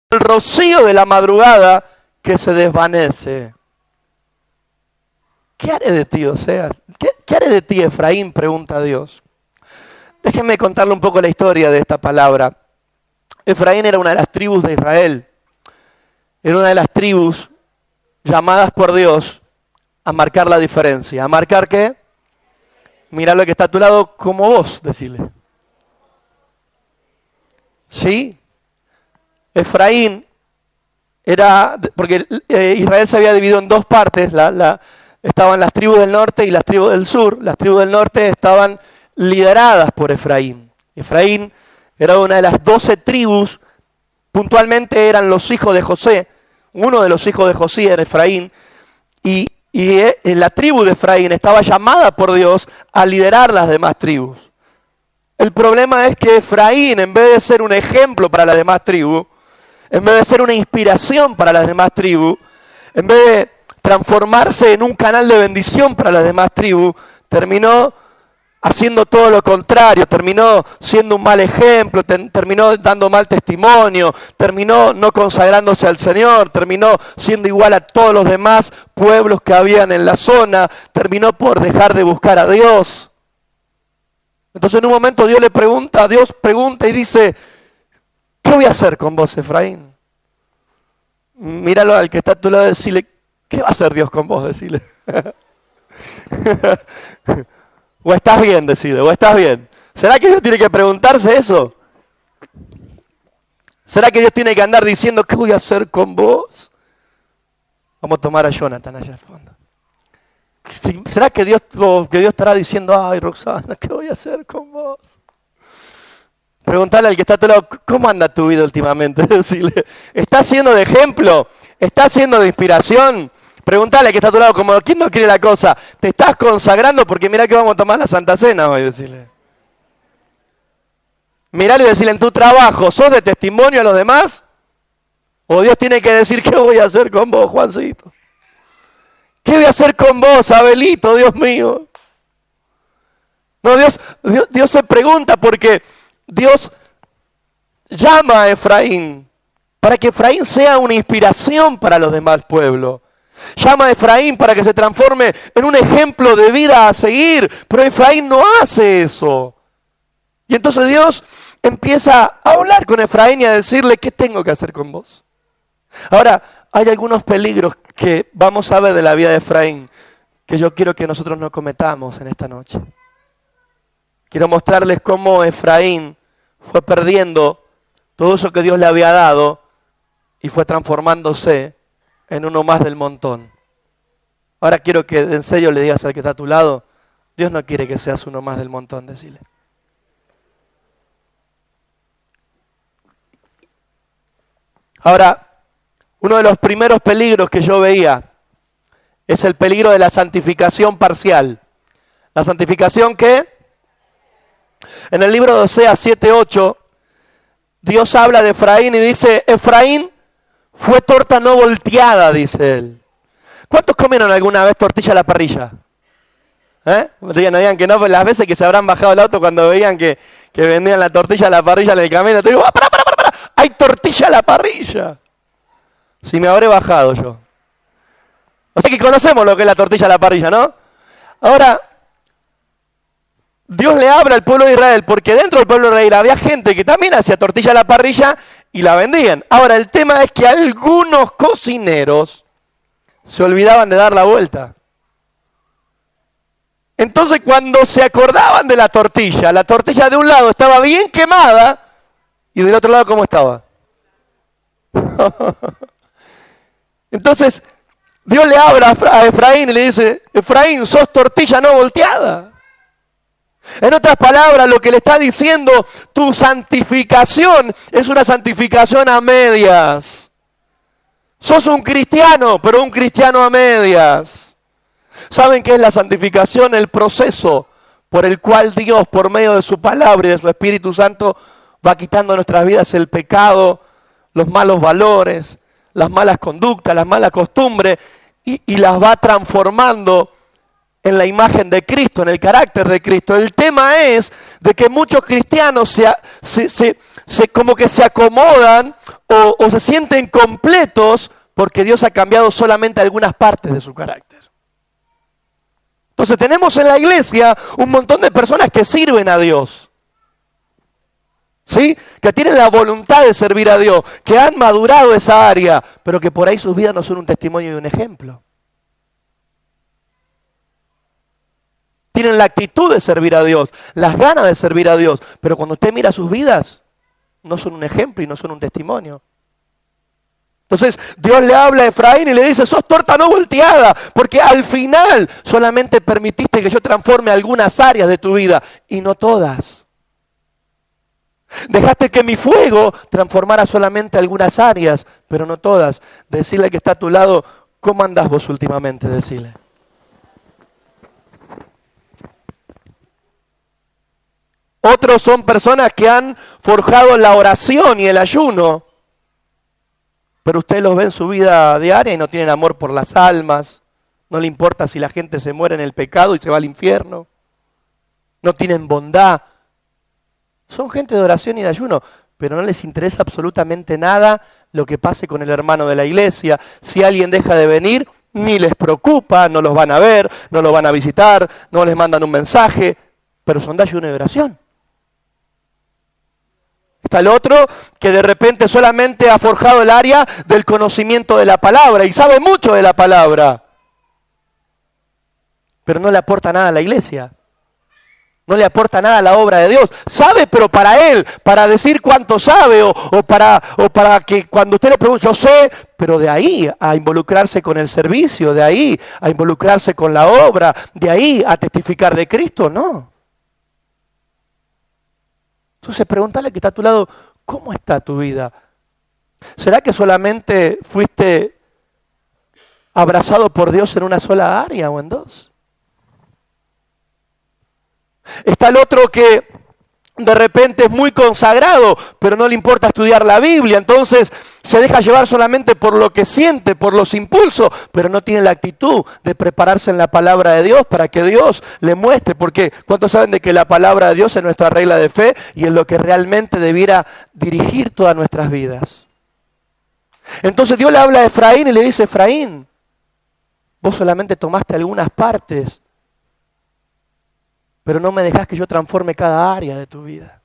el rocío de la madrugada que se desvanece. ¿Qué haré de ti, Oseas? ¿Qué haré de ti, Efraín? Pregunta Dios. Déjenme contarle un poco la historia de esta palabra. Efraín era una de las tribus de Israel. Era una de las tribus llamadas por Dios a marcar la diferencia. ¿A marcar qué? Mirá lo que está a tu lado como vos, decirle. ¿Sí? Efraín era, porque Israel se había dividido en dos partes, estaban las tribus del norte y las tribus del sur. Las tribus del norte estaban lideradas por Efraín. Efraín era una de las 12 tribus, puntualmente eran los hijos de José. Uno de los hijos de José era Efraín, y la tribu de Efraín estaba llamada por Dios a liderar las demás tribus. El problema es que Efraín, en vez de ser un ejemplo para las demás tribus, en vez de ser una inspiración para las demás tribus, en vez de transformarse en un canal de bendición para las demás tribus, terminó haciendo todo lo contrario, terminó siendo un mal ejemplo, terminó dando mal testimonio, terminó no consagrándose al Señor, terminó siendo igual a todos los demás pueblos que habían en la zona, terminó por dejar de buscar a Dios. Entonces en un momento Dios pregunta y dice, ¿qué voy a hacer con vos, Efraín? Míralo al que está a tu lado y decirle, ¿qué va a hacer Dios con vos? Decirle. O estás bien, decide, o estás bien. ¿Será que Dios tiene que preguntarse eso? ¿Será que Dios tiene que andar diciendo, ¿qué voy a hacer con vos? Vamos a tomar a Jonathan allá al fondo. ¿Será que Dios estará diciendo, ay, Roxana, ¿qué voy a hacer con vos? Preguntarle al que está a tu lado, ¿cómo anda tu vida últimamente? Decirle, ¿estás siendo de ejemplo? ¿Estás siendo de inspiración? Preguntale al que está a tu lado, como ¿quién no quiere la cosa? ¿Te estás consagrando? Porque mirá que vamos a tomar la Santa Cena hoy, decirle. Mirale y decirle, en tu trabajo, ¿sos de testimonio a los demás? ¿O Dios tiene que decir, qué voy a hacer con vos, Juancito? ¿Qué voy a hacer con vos, Abelito, Dios mío? No, Dios se pregunta porque Dios llama a Efraín para que Efraín sea una inspiración para los demás pueblos. Llama a Efraín para que se transforme en un ejemplo de vida a seguir, pero Efraín no hace eso. Y entonces Dios empieza a hablar con Efraín y a decirle, ¿qué tengo que hacer con vos? Ahora, hay algunos peligros que vamos a ver de la vida de Efraín que yo quiero que nosotros no cometamos en esta noche. Quiero mostrarles cómo Efraín fue perdiendo todo eso que Dios le había dado y fue transformándose en uno más del montón. Ahora quiero que en serio le digas al que está a tu lado, Dios no quiere que seas uno más del montón, decile. Ahora, uno de los primeros peligros que yo veía es el peligro de la santificación parcial. ¿La santificación qué? En el libro de Oseas 7:8, Dios habla de Efraín y dice, Efraín fue torta no volteada, dice él. ¿Cuántos comieron alguna vez tortilla a la parrilla? No digan que no, pues las veces que se habrán bajado el auto cuando veían que vendían la tortilla a la parrilla en el camino, te digo, ¡para! ¡Hay tortilla a la parrilla! Si me habré bajado yo. O sea que conocemos lo que es la tortilla a la parrilla, ¿no? Ahora, Dios le habla al pueblo de Israel, porque dentro del pueblo de Israel había gente que también hacía tortilla a la parrilla y la vendían. Ahora, el tema es que algunos cocineros se olvidaban de dar la vuelta. Entonces, cuando se acordaban de la tortilla de un lado estaba bien quemada y del otro lado, ¿cómo estaba? Entonces, Dios le habla a Efraín y le dice, Efraín, sos tortilla no volteada. En otras palabras, lo que le está diciendo, tu santificación es una santificación a medias. Sos un cristiano, pero un cristiano a medias. ¿Saben qué es la santificación? El proceso por el cual Dios, por medio de su palabra y de su Espíritu Santo, va quitando de nuestras vidas el pecado, los malos valores, las malas conductas, las malas costumbres, y las va transformando en la imagen de Cristo, en el carácter de Cristo. El tema es de que muchos cristianos como que se acomodan o se sienten completos porque Dios ha cambiado solamente algunas partes de su carácter. Entonces tenemos en la iglesia un montón de personas que sirven a Dios, ¿sí? Que tienen la voluntad de servir a Dios, que han madurado esa área, pero que por ahí sus vidas no son un testimonio y un ejemplo. Tienen la actitud de servir a Dios, las ganas de servir a Dios, pero cuando usted mira sus vidas, no son un ejemplo y no son un testimonio. Entonces Dios le habla a Efraín y le dice, sos torta no volteada, porque al final solamente permitiste que yo transforme algunas áreas de tu vida y no todas. Dejaste que mi fuego transformara solamente algunas áreas, pero no todas. Decirle al que está a tu lado, ¿cómo andás vos últimamente? Decirle. Otros son personas que han forjado la oración y el ayuno, pero usted los ve en su vida diaria y no tienen amor por las almas, no le importa si la gente se muere en el pecado y se va al infierno, no tienen bondad. Son gente de oración y de ayuno, pero no les interesa absolutamente nada lo que pase con el hermano de la iglesia. Si alguien deja de venir, ni les preocupa, no los van a ver, no los van a visitar, no les mandan un mensaje, pero son de ayuno y de oración. Está el otro que de repente solamente ha forjado el área del conocimiento de la palabra y sabe mucho de la palabra, pero no le aporta nada a la iglesia. No le aporta nada a la obra de Dios. Sabe, pero para él, para decir cuánto sabe o para que cuando usted le pregunte, yo sé, pero de ahí a involucrarse con el servicio, de ahí a involucrarse con la obra, de ahí a testificar de Cristo, no. Entonces pregúntale al que está a tu lado, ¿cómo está tu vida? ¿Será que solamente fuiste abrazado por Dios en una sola área o en dos? Está el otro que de repente es muy consagrado, pero no le importa estudiar la Biblia, entonces se deja llevar solamente por lo que siente, por los impulsos, pero no tiene la actitud de prepararse en la palabra de Dios para que Dios le muestre, porque ¿cuántos saben de que la palabra de Dios es nuestra regla de fe y es lo que realmente debiera dirigir todas nuestras vidas? Entonces Dios le habla a Efraín y le dice, Efraín, vos solamente tomaste algunas partes, pero no me dejás que yo transforme cada área de tu vida.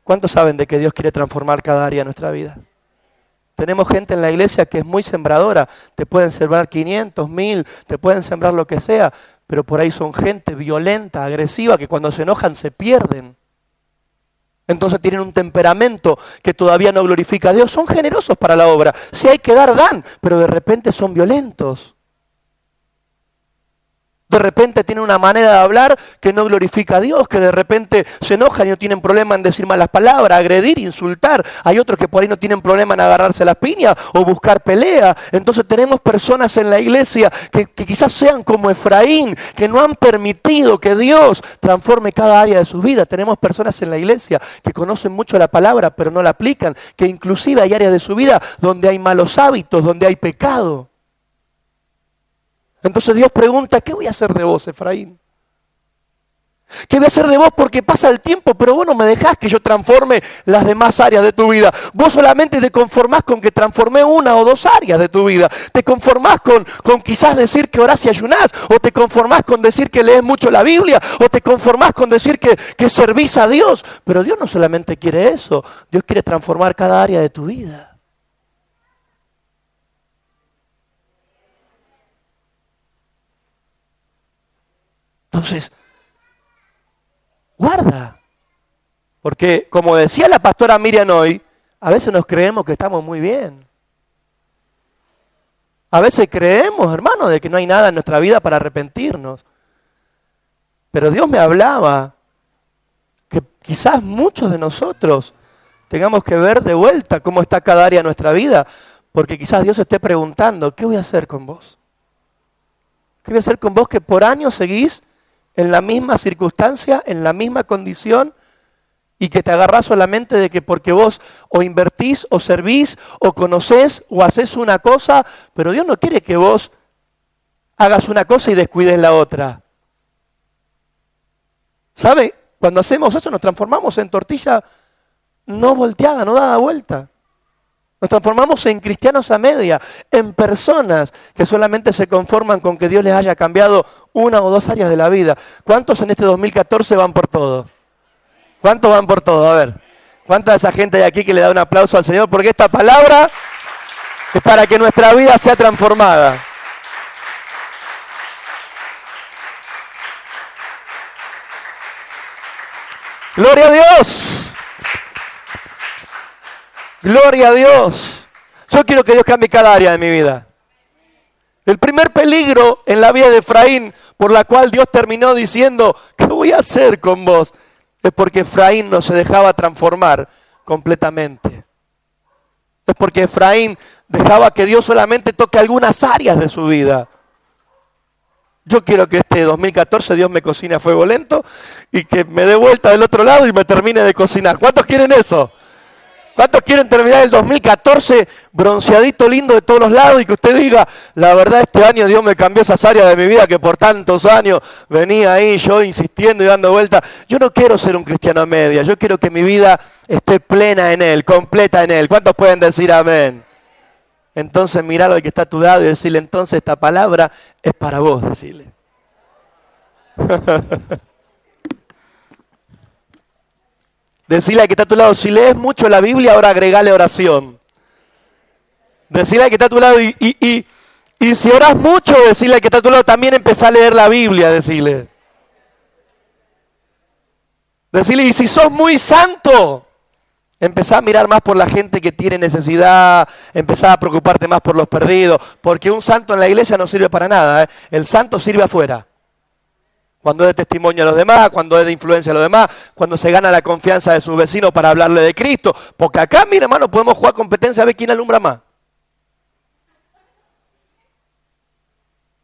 ¿Cuántos saben de que Dios quiere transformar cada área de nuestra vida? Tenemos gente en la iglesia que es muy sembradora. Te pueden sembrar 500, 1000, te pueden sembrar lo que sea, pero por ahí son gente violenta, agresiva, que cuando se enojan se pierden. Entonces tienen un temperamento que todavía no glorifica a Dios. Son generosos para la obra. Si hay que dar, dan, pero de repente son violentos. De repente tienen una manera de hablar que no glorifica a Dios, que de repente se enojan y no tienen problema en decir malas palabras, agredir, insultar. Hay otros que por ahí no tienen problema en agarrarse las piñas o buscar pelea. Entonces tenemos personas en la iglesia que quizás sean como Efraín, que no han permitido que Dios transforme cada área de su vida. Tenemos personas en la iglesia que conocen mucho la palabra pero no la aplican, que inclusive hay áreas de su vida donde hay malos hábitos, donde hay pecado. Entonces Dios pregunta, ¿qué voy a hacer de vos, Efraín? ¿Qué voy a hacer de vos? Porque pasa el tiempo, pero vos no me dejás que yo transforme las demás áreas de tu vida. Vos solamente te conformás con que transformé una o dos áreas de tu vida. Te conformás con quizás decir que orás y ayunás, o te conformás con decir que lees mucho la Biblia, o te conformás con decir que servís a Dios. Pero Dios no solamente quiere eso, Dios quiere transformar cada área de tu vida. Entonces, guarda, porque como decía la pastora Miriam hoy, a veces nos creemos que estamos muy bien. A veces creemos, hermano, de que no hay nada en nuestra vida para arrepentirnos. Pero Dios me hablaba que quizás muchos de nosotros tengamos que ver de vuelta cómo está cada área de nuestra vida, porque quizás Dios esté preguntando, ¿qué voy a hacer con vos? ¿Qué voy a hacer con vos que por años seguís en la misma circunstancia, en la misma condición, y que te agarrás solamente de que porque vos o invertís, o servís, o conocés, o hacés una cosa, pero Dios no quiere que vos hagas una cosa y descuides la otra. ¿Sabe? Cuando hacemos eso nos transformamos en tortilla no volteada, no dada vuelta. Nos transformamos en cristianos a media, en personas que solamente se conforman con que Dios les haya cambiado una o dos áreas de la vida. ¿Cuántos en este 2014 van por todo? ¿Cuántos van por todo? A ver, ¿cuánta de esa gente hay aquí que le da un aplauso al Señor? Porque esta palabra es para que nuestra vida sea transformada. ¡Gloria a Dios! ¡Gloria a Dios! Yo quiero que Dios cambie cada área de mi vida. El primer peligro en la vida de Efraín, por la cual Dios terminó diciendo, ¿qué voy a hacer con vos? Es porque Efraín no se dejaba transformar completamente. Es porque Efraín dejaba que Dios solamente toque algunas áreas de su vida. Yo quiero que este 2014 Dios me cocine a fuego lento y que me dé vuelta del otro lado y me termine de cocinar. ¿Cuántos quieren eso? ¿Cuántos quieren terminar el 2014 bronceadito, lindo de todos los lados y que usted diga, la verdad este año Dios me cambió esas áreas de mi vida que por tantos años venía ahí yo insistiendo y dando vuelta? Yo no quiero ser un cristiano a media, yo quiero que mi vida esté plena en Él, completa en Él. ¿Cuántos pueden decir amén? Entonces miralo al que está a tu lado y decirle, entonces esta palabra es para vos, decirle. Decirle al que está a tu lado, si lees mucho la Biblia, ahora agregale oración. Decirle al que está a tu lado, y si oras mucho, decirle al que está a tu lado, también empezá a leer la Biblia, decirle. Decirle, y si sos muy santo, empezá a mirar más por la gente que tiene necesidad, empezá a preocuparte más por los perdidos, porque un santo en la iglesia no sirve para nada, ¿eh? El santo sirve afuera. Cuando es de testimonio a los demás, cuando es de influencia a los demás, cuando se gana la confianza de sus vecinos para hablarle de Cristo. Porque acá, mira hermano, podemos jugar competencia a ver quién alumbra más.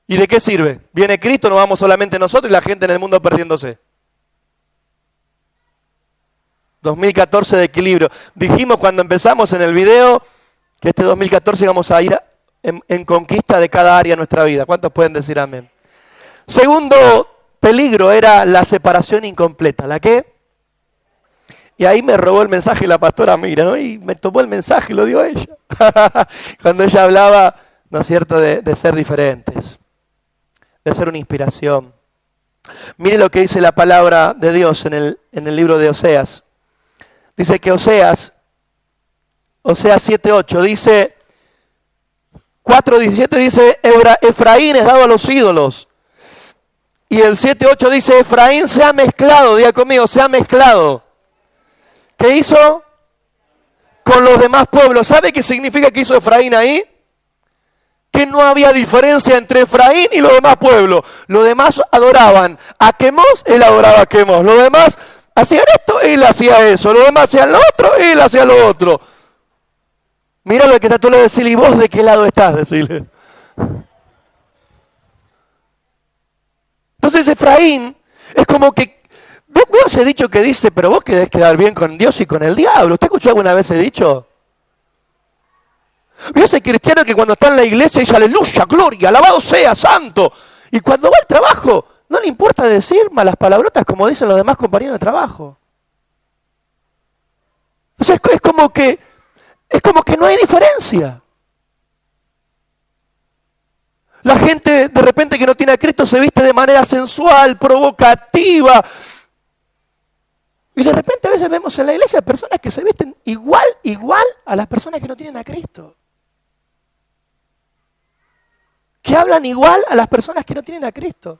¿Y de qué sirve? Viene Cristo, no vamos solamente nosotros y la gente en el mundo perdiéndose. 2014 de equilibrio. Dijimos cuando empezamos en el video que este 2014 íbamos a ir en conquista de cada área de nuestra vida. ¿Cuántos pueden decir amén? Segundo peligro era la separación incompleta. ¿La qué? Y ahí me robó el mensaje la pastora Mira, ¿no? Y me tomó el mensaje y lo dio ella. Cuando ella hablaba, ¿no es cierto?, de ser diferentes, de ser una inspiración. Mire lo que dice la palabra de Dios en el libro de Oseas. Dice que Oseas 7:8, dice, 4:17 dice, Efraín es dado a los ídolos. Y el 7:8 dice, Efraín se ha mezclado, diga conmigo, se ha mezclado. ¿Qué hizo? Con los demás pueblos. ¿Sabe qué significa que hizo Efraín ahí? Que no había diferencia entre Efraín y los demás pueblos. Los demás adoraban a Quemos, él adoraba a Quemos. Los demás hacían esto, él hacía eso. Los demás hacían lo otro, él hacía lo otro. Mira lo que está tú le decirle, ¿y vos de qué lado estás? Decirle. Entonces Efraín es como que, vos ese dicho que dice, pero vos querés quedar bien con Dios y con el diablo. ¿Usted escuchó alguna vez ese dicho? ¿Vio ese cristiano que cuando está en la iglesia dice aleluya, gloria, alabado sea, santo? Y cuando va al trabajo, no le importa decir malas palabrotas como dicen los demás compañeros de trabajo. O sea, es como que no hay diferencia. La gente de repente que no tiene a Cristo se viste de manera sensual, provocativa. Y de repente a veces vemos en la iglesia personas que se visten igual a las personas que no tienen a Cristo. Que hablan igual a las personas que no tienen a Cristo.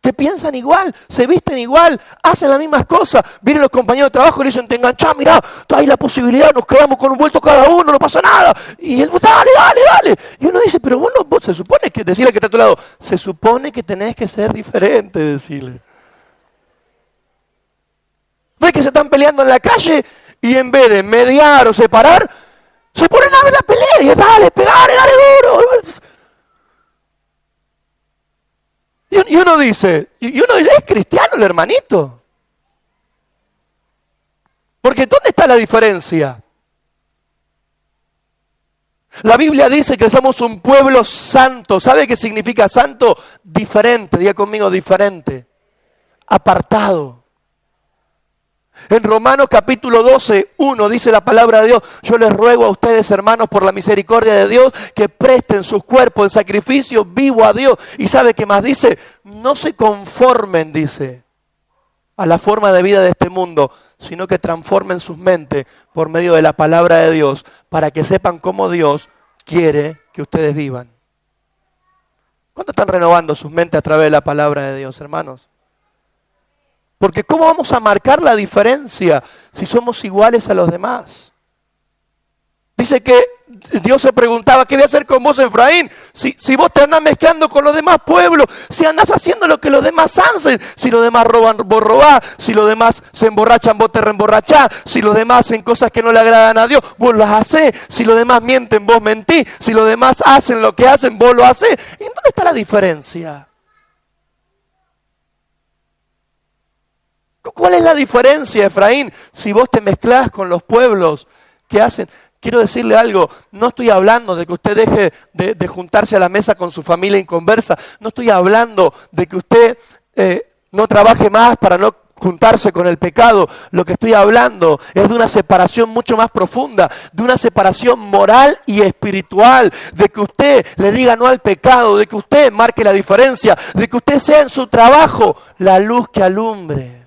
Que piensan igual, se visten igual, hacen las mismas cosas. Vienen los compañeros de trabajo y le dicen, te enganchás, mirá, hay la posibilidad, nos quedamos con un vuelto cada uno, no pasa nada. Y él, dale. Y uno dice, pero vos se supone que, decirle que está a tu lado, se supone que tenés que ser diferente, decirle. Ves que se están peleando en la calle y en vez de mediar o separar, se ponen a ver la pelea y dale, pegale, dale duro. Y uno dice, es cristiano el hermanito. Porque ¿dónde está la diferencia? La Biblia dice que somos un pueblo santo. ¿Sabe qué significa santo? Diferente, diga conmigo, diferente. Apartado. En Romanos capítulo 12, 1 dice la palabra de Dios: yo les ruego a ustedes, hermanos, por la misericordia de Dios, que presten sus cuerpos en sacrificio vivo a Dios. ¿Y sabe qué más dice? No se conformen, dice, a la forma de vida de este mundo, sino que transformen sus mentes por medio de la palabra de Dios, para que sepan cómo Dios quiere que ustedes vivan. ¿Cuánto están renovando sus mentes a través de la palabra de Dios, hermanos? Porque ¿cómo vamos a marcar la diferencia si somos iguales a los demás? Dice que Dios se preguntaba: ¿qué voy a hacer con vos, Efraín? Si vos te andás mezclando con los demás pueblos, si andás haciendo lo que los demás hacen, si los demás roban, vos robás, si los demás se emborrachan, vos te reemborrachás, si los demás hacen cosas que no le agradan a Dios, vos las hacés, si los demás mienten, vos mentís, si los demás hacen lo que hacen, vos lo hacés. ¿Y en dónde está la diferencia? ¿Cuál es la diferencia, Efraín, si vos te mezclás con los pueblos que hacen? Quiero decirle algo, no estoy hablando de que usted deje de juntarse a la mesa con su familia inconversa, no estoy hablando de que usted no trabaje más para no juntarse con el pecado. Lo que estoy hablando es de una separación mucho más profunda, de una separación moral y espiritual, de que usted le diga no al pecado, de que usted marque la diferencia, de que usted sea en su trabajo la luz que alumbre.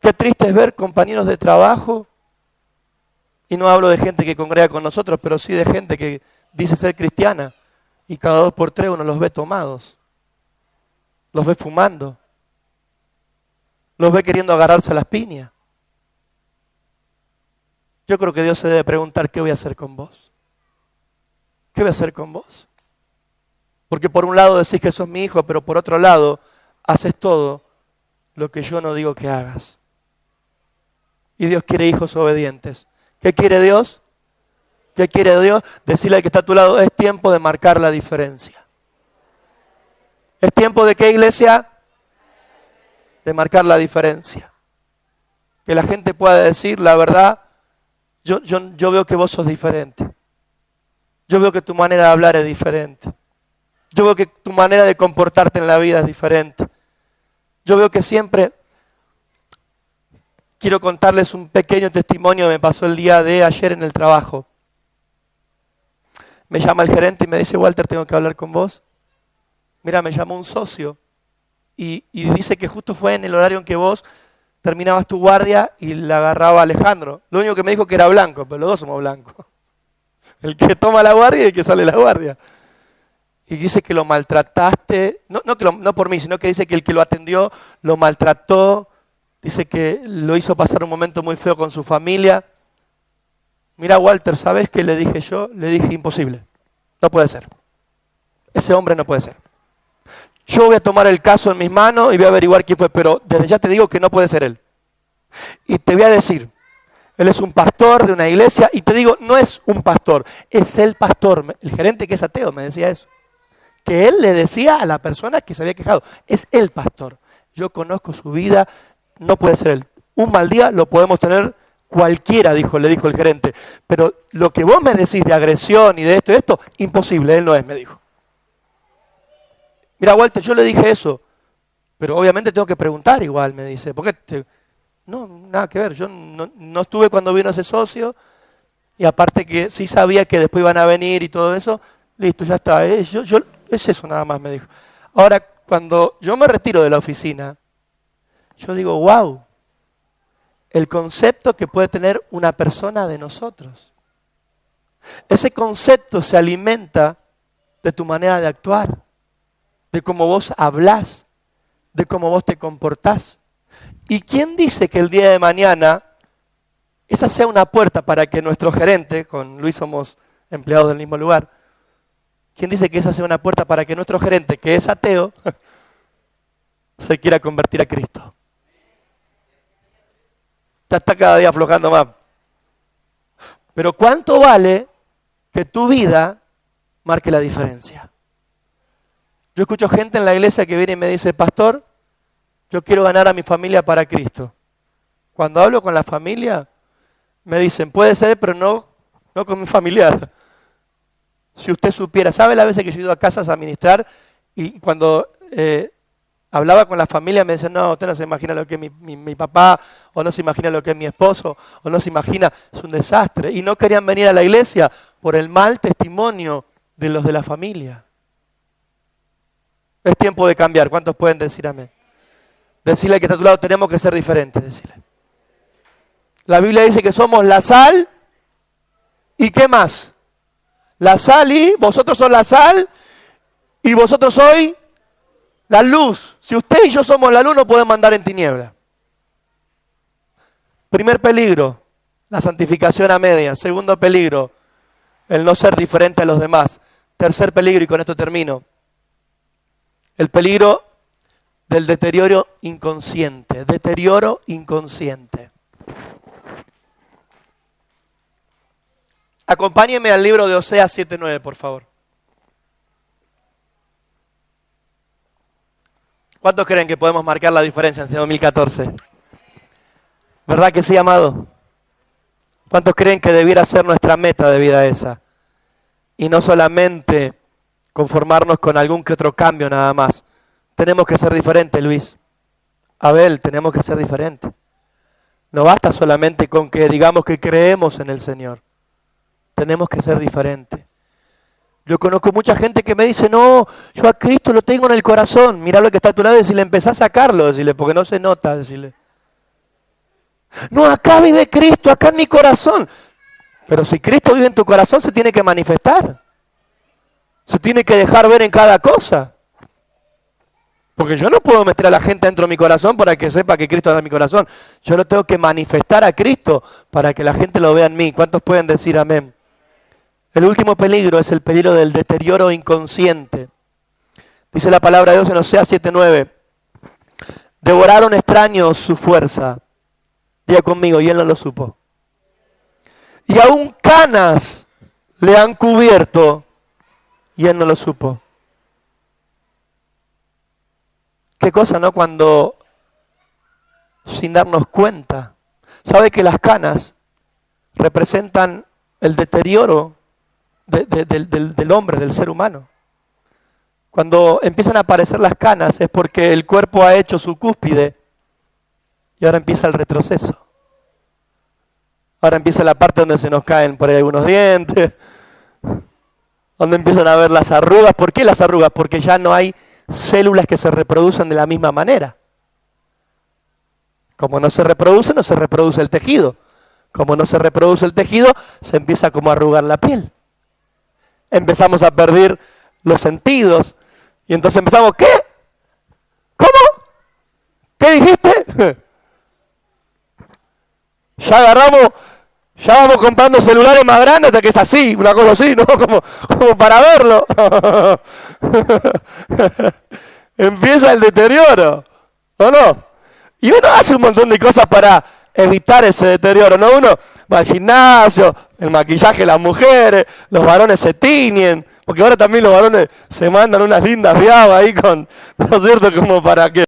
Qué triste es ver compañeros de trabajo, y no hablo de gente que congrega con nosotros, pero sí de gente que dice ser cristiana, y cada 2 por 3 uno los ve tomados, los ve fumando, los ve queriendo agarrarse a las piñas. Yo creo que Dios se debe preguntar: ¿qué voy a hacer con vos? ¿Qué voy a hacer con vos? Porque por un lado decís que sos mi hijo, pero por otro lado haces todo lo que yo no digo que hagas. Y Dios quiere hijos obedientes. ¿Qué quiere Dios? ¿Qué quiere Dios? Decirle al que está a tu lado: es tiempo de marcar la diferencia. ¿Es tiempo de qué, iglesia? De marcar la diferencia. Que la gente pueda decir: la verdad, yo veo que vos sos diferente. Yo veo que tu manera de hablar es diferente. Yo veo que tu manera de comportarte en la vida es diferente. Yo veo que siempre... Quiero contarles un pequeño testimonio que me pasó el día de ayer en el trabajo. Me llama el gerente y me dice: Walter, tengo que hablar con vos. Mira, me llamó un socio y dice que justo fue en el horario en que vos terminabas tu guardia y la agarraba Alejandro. Lo único que me dijo que era blanco, pero los dos somos blancos. El que toma la guardia y el que sale la guardia. Y dice que lo maltrataste, no por mí, sino que dice que el que lo atendió lo maltrató. Dice que lo hizo pasar un momento muy feo con su familia. Mira, Walter, ¿sabes qué le dije yo? Le dije: imposible, no puede ser. Ese hombre no puede ser. Yo voy a tomar el caso en mis manos y voy a averiguar quién fue, pero desde ya te digo que no puede ser él. Y te voy a decir, él es un pastor de una iglesia, y te digo, no es un pastor, es el pastor. El gerente, que es ateo, me decía eso. Que él le decía a la persona que se había quejado: es el pastor. Yo conozco su vida. No puede ser él. Un mal día lo podemos tener cualquiera, le dijo el gerente. Pero lo que vos me decís de agresión y de esto, imposible, él no es, me dijo. Mira, Walter, yo le dije eso, pero obviamente tengo que preguntar igual, me dice. ¿Por qué? No, nada que ver. Yo no estuve cuando vino ese socio, y aparte que sí sabía que después iban a venir y todo eso. Listo, ya está. Es eso nada más, me dijo. Ahora, cuando yo me retiro de la oficina, yo digo: wow, el concepto que puede tener una persona de nosotros. Ese concepto se alimenta de tu manera de actuar, de cómo vos hablás, de cómo vos te comportás. ¿Y quién dice que el día de mañana esa sea una puerta para que nuestro gerente, con Luis somos empleados del mismo lugar, quién dice que esa sea una puerta para que nuestro gerente, que es ateo, se quiera convertir a Cristo? Ya está cada día aflojando más. Pero ¿cuánto vale que tu vida marque la diferencia? Yo escucho gente en la iglesia que viene y me dice: pastor, yo quiero ganar a mi familia para Cristo. Cuando hablo con la familia, Me dicen, puede ser, pero no con mi familiar. Si usted supiera, ¿sabe las veces que yo he ido a casas a ministrar y cuando hablaba con la familia me decían, no, usted no se imagina lo que es mi papá, o no se imagina lo que es mi esposo, o no se imagina, es un desastre. Y no querían venir a la iglesia por el mal testimonio de los de la familia. Es tiempo de cambiar. ¿Cuántos pueden decir amén? Decirle al que está a tu lado, tenemos que ser diferentes, decirle. La Biblia dice que somos la sal, ¿y qué más? La sal y vosotros sois la sal, y vosotros sois la luz. Si usted y yo somos la luz, no podemos andar en tinieblas. Primer peligro, la santificación a medias. Segundo peligro, el no ser diferente a los demás. Tercer peligro, y con esto termino, el peligro del deterioro inconsciente. Deterioro inconsciente. Acompáñenme al libro de Oseas 7:9, por favor. ¿Cuántos creen que podemos marcar la diferencia en este 2014? ¿Verdad que sí, amado? ¿Cuántos creen que debiera ser nuestra meta de vida esa? Y no solamente conformarnos con algún que otro cambio nada más. Tenemos que ser diferentes, Luis. Abel, tenemos que ser diferentes. No basta solamente con que digamos que creemos en el Señor. Tenemos que ser diferentes. Yo conozco mucha gente que me dice, no, yo a Cristo lo tengo en el corazón. Mirá lo que está a tu lado y decirle, empezá a sacarlo, decirle, porque no se nota, decirle. No, acá vive Cristo, acá en mi corazón. Pero si Cristo vive en tu corazón, se tiene que manifestar. Se tiene que dejar ver en cada cosa. Porque yo no puedo meter a la gente dentro de mi corazón para que sepa que Cristo está en mi corazón. Yo lo tengo que manifestar a Cristo para que la gente lo vea en mí. ¿Cuántos pueden decir amén? El último peligro es el peligro del deterioro inconsciente. Dice la palabra de Dios en Oseas 7:9. Devoraron extraños su fuerza. Diga conmigo, y él no lo supo. Y aún canas le han cubierto y él no lo supo. Qué cosa, ¿no? Cuando, sin darnos cuenta, sabe que las canas representan el deterioro del hombre, del ser humano. Cuando empiezan a aparecer las canas es porque el cuerpo ha hecho su cúspide y ahora empieza el retroceso. Ahora empieza la parte donde se nos caen por ahí algunos dientes, donde empiezan a ver las arrugas. ¿Por qué las arrugas? Porque ya no hay células que se reproducen de la misma manera. Como no se reproduce, no se reproduce el tejido. Como no se reproduce el tejido, se empieza como a arrugar la piel. Empezamos a perder los sentidos. Y entonces empezamos, ¿qué? ¿Cómo? ¿Qué dijiste? Ya agarramos, ya vamos comprando celulares más grandes hasta que es así, una cosa así, ¿no? Como para verlo. Empieza el deterioro, ¿o no? Y uno hace un montón de cosas para evitar ese deterioro, ¿no? Uno va al gimnasio, el maquillaje de las mujeres, los varones se tiñen, porque ahora también los varones se mandan unas lindas viabas ahí con, ¿no es cierto? Como para que